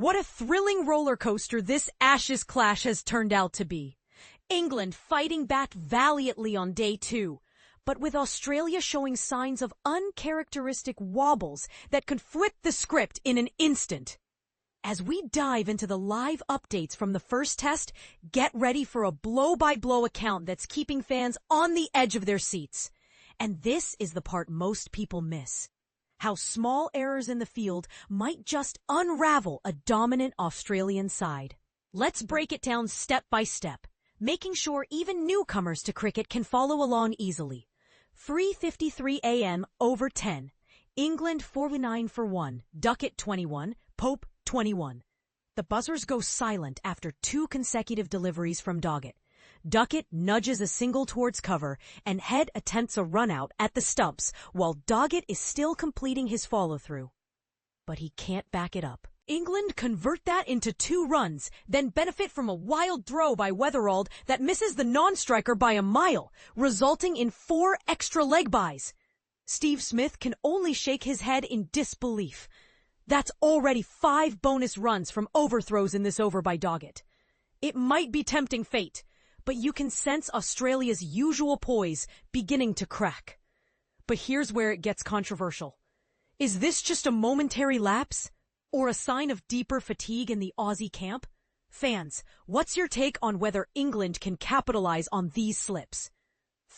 What a thrilling roller coaster this Ashes clash has turned out to be. England fighting back valiantly on day 2, but with Australia showing signs of uncharacteristic wobbles that could flip the script in an instant. As we dive into the live updates from the first test, get ready for a blow-by-blow account that's keeping fans on the edge of their seats. And this is the part most people miss. How small errors in the field might just unravel a dominant Australian side. Let's break it down step by step, making sure even newcomers to cricket can follow along easily. 3:53 a.m. over 10. England 49 for 1, Duckett 21, Pope 21. The buzzers go silent after 2 consecutive deliveries from Duckett. Duckett nudges a single towards cover, and Head attempts a run-out at the stumps while Duckett is still completing his follow-through. But he can't back it up. England convert that into 2 runs, then benefit from a wild throw by Weatherald that misses the non-striker by a mile, resulting in 4 extra leg byes. Steve Smith can only shake his head in disbelief. That's already 5 bonus runs from overthrows in this over by Duckett. It might be tempting fate, but you can sense Australia's usual poise beginning to crack. But here's where it gets controversial. Is this just a momentary lapse? Or a sign of deeper fatigue in the Aussie camp? Fans, what's your take on whether England can capitalize on these slips?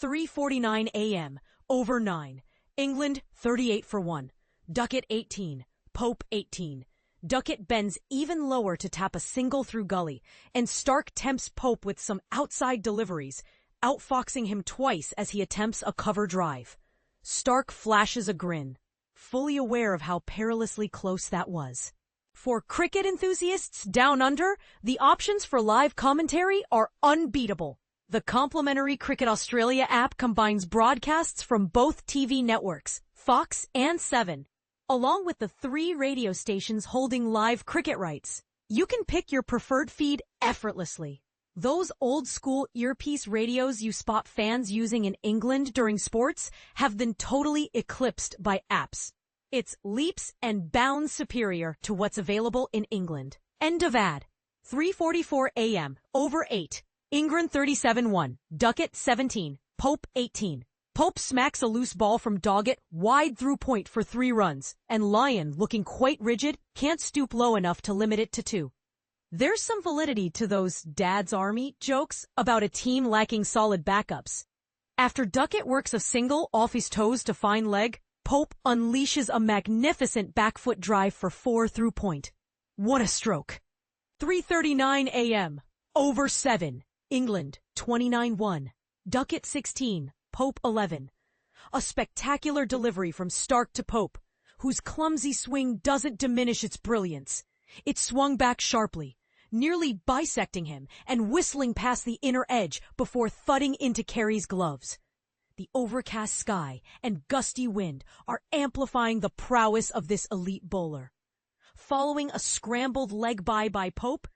3:49 a.m. over 9. England 38 for 1. Duckett 18. Pope 18. Duckett bends even lower to tap a single through gully, and Starc tempts Pope with some outside deliveries, outfoxing him twice as he attempts a cover drive. Starc flashes a grin, fully aware of how perilously close that was. For cricket enthusiasts down under, the options for live commentary are unbeatable. The complimentary Cricket Australia app combines broadcasts from both TV networks, Fox and 7. Along with the 3 radio stations holding live cricket rights. You can pick your preferred feed effortlessly. Those old-school earpiece radios you spot fans using in England during sports have been totally eclipsed by apps. It's leaps and bounds superior to what's available in England. End of ad. 3:44 a.m. over 8. England 37-1, Duckett 17, Pope 18. Pope smacks a loose ball from Duckett wide through point for 3 runs, and Lyon, looking quite rigid, can't stoop low enough to limit it to 2. There's some validity to those Dad's Army jokes about a team lacking solid backups. After Duckett works a single off his toes to find leg, Pope unleashes a magnificent back foot drive for 4 through point. What a stroke. 3:39 a.m. over 7. England 29-1. Duckett 16. Pope 11. A spectacular delivery from Starc to Pope, whose clumsy swing doesn't diminish its brilliance. It swung back sharply, nearly bisecting him and whistling past the inner edge before thudding into Carey's gloves. The overcast sky and gusty wind are amplifying the prowess of this elite bowler. Following a scrambled leg by Pope,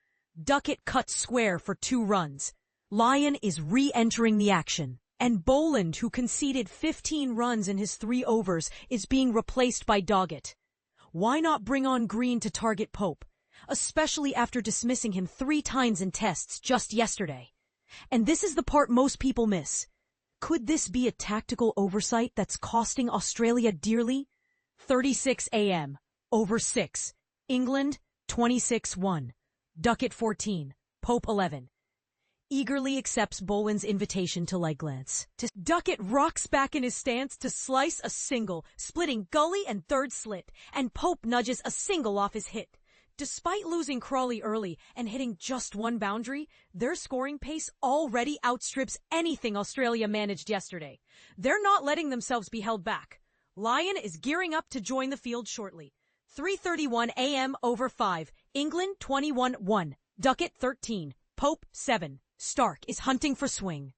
Duckett cuts square for 2 runs. Lyon is re-entering the action. And Boland, who conceded 15 runs in his 3 overs, is being replaced by Duckett. Why not bring on Green to target Pope, especially after dismissing him 3 times in tests just yesterday? And this is the part most people miss. Could this be a tactical oversight that's costing Australia dearly? 36 a.m. over 6. England 26-1. Duckett 14. Pope 11. Eagerly accepts Boland's invitation to leg glance. Duckett rocks back in his stance to slice a single, splitting gully and 3rd slit, and Pope nudges a single off his hit. Despite losing Crawley early and hitting just 1 boundary, their scoring pace already outstrips anything Australia managed yesterday. They're not letting themselves be held back. Lyon is gearing up to join the field shortly. 3:31 a.m. over 5. England 21-1. Duckett 13. Pope 7. Starc is hunting for swing.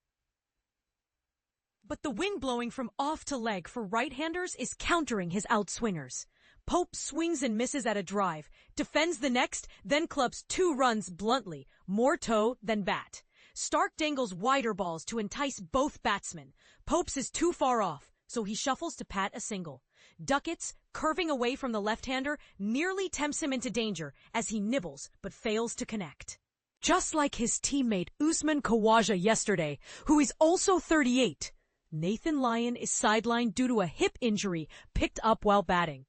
But the wind blowing from off to leg for right-handers is countering his outswingers. Pope swings and misses at a drive, defends the next, then clubs 2 runs bluntly, more toe than bat. Starc dangles wider balls to entice both batsmen. Pope's is too far off, so he shuffles to pat a single. Duckett's, curving away from the left-hander, nearly tempts him into danger as he nibbles but fails to connect. Just like his teammate Usman Khawaja yesterday, who is also 38, Nathan Lyon is sidelined due to a hip injury picked up while batting.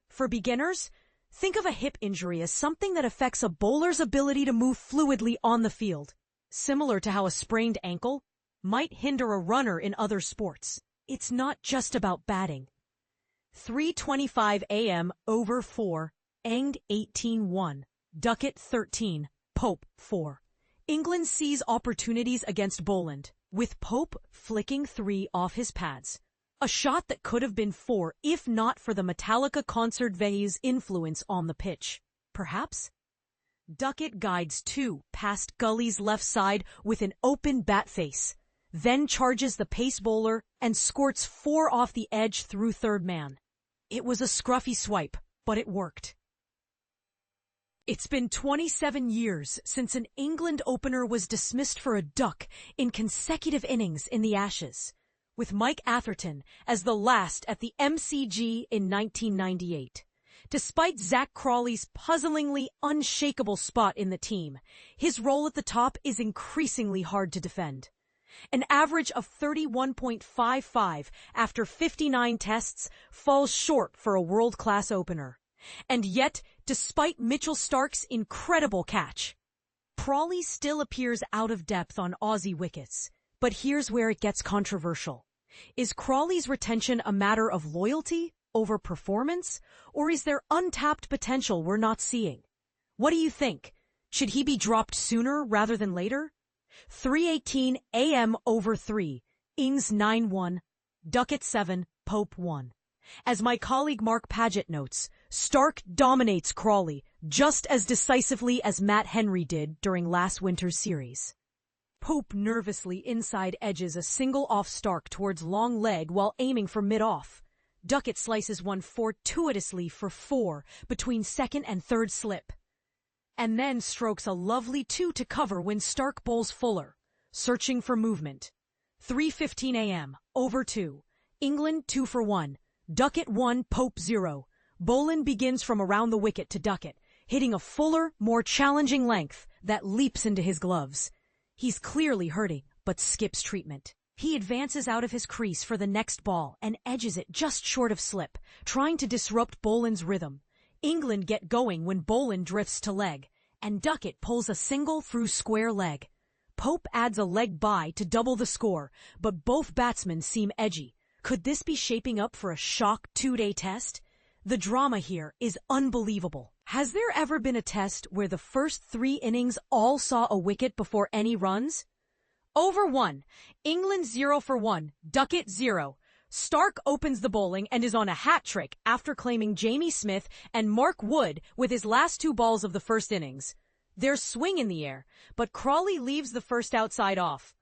For beginners, think of a hip injury as something that affects a bowler's ability to move fluidly on the field, similar to how a sprained ankle might hinder a runner in other sports. It's not just about batting. 3:25 a.m. over 4, England 18-1, Duckett 13, Pope 4. England sees opportunities against Boland, with Pope flicking 3 off his pads. A shot that could have been 4 if not for the Metallica concert venue's influence on the pitch. Perhaps? Duckett guides 2 past Gully's left side with an open bat face, then charges the pace bowler and squirts 4 off the edge through third man. It was a scruffy swipe, but it worked. It's been 27 years since an England opener was dismissed for a duck in consecutive innings in the Ashes, with Mike Atherton as the last at the MCG in 1998. Despite Zach Crawley's puzzlingly unshakable spot in the team, his role at the top is increasingly hard to defend. An average of 31.55 after 59 tests falls short for a world-class opener. And yet, despite Mitchell Starc's incredible catch, Crawley still appears out of depth on Aussie wickets. But here's where it gets controversial. Is Crawley's retention a matter of loyalty over performance, or is there untapped potential we're not seeing? What do you think? Should he be dropped sooner rather than later? 3:18 a.m. over 3, Ings 9-1, Duckett 7, Pope 1. As my colleague Mark Paget notes, Starc dominates Crawley just as decisively as Matt Henry did during last winter's series. Pope nervously inside edges a single off Starc towards long leg while aiming for mid-off. Duckett slices one fortuitously for 4 between second and third slip, and then strokes a lovely 2 to cover when Starc bowls Fuller, searching for movement. 3:15 a.m. over 2, England 2 for 1, Duckett 1, Pope 0. Boland begins from around the wicket to Duckett, hitting a fuller, more challenging length that leaps into his gloves. He's clearly hurting, but skips treatment. He advances out of his crease for the next ball and edges it just short of slip, trying to disrupt Boland's rhythm. England get going when Boland drifts to leg, and Duckett pulls a single through square leg. Pope adds a leg bye to double the score, but both batsmen seem edgy. Could this be shaping up for a shock 2-day test? The drama here is unbelievable. Has there ever been a test where the first 3 innings all saw a wicket before any runs? Over 1, England 0 for 1, Duckett 0. Starc opens the bowling and is on a hat trick after claiming Jamie Smith and Mark Wood with his last 2 balls of the first innings. There's swing in the air, but Crawley leaves the first outside off.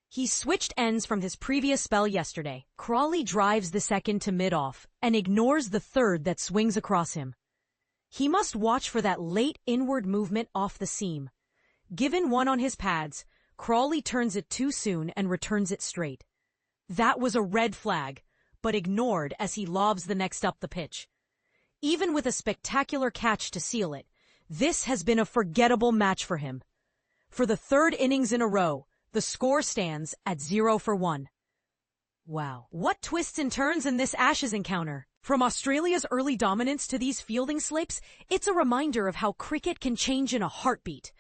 He switched ends from his previous spell yesterday. Crawley drives the second to mid-off and ignores the third that swings across him. He must watch for that late inward movement off the seam. Given 1 on his pads, Crawley turns it too soon and returns it straight. That was a red flag, but ignored as he lobs the next up the pitch. Even with a spectacular catch to seal it, this has been a forgettable match for him. For the 3rd innings in a row, the score stands at 0 for 1. Wow, what twists and turns in this Ashes encounter. From Australia's early dominance to these fielding slips, it's a reminder of how cricket can change in a heartbeat.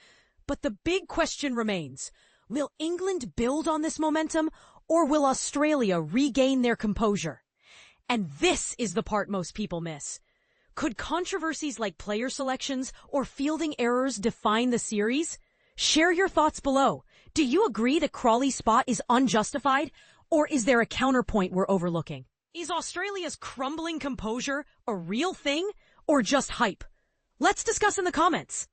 But the big question remains, will England build on this momentum, or will Australia regain their composure? And this is the part most people miss. Could controversies like player selections or fielding errors define the series? Share your thoughts below. Do you agree that Crawley's spot is unjustified, or is there a counterpoint we're overlooking? Is Australia's crumbling composure a real thing, or just hype? Let's discuss in the comments.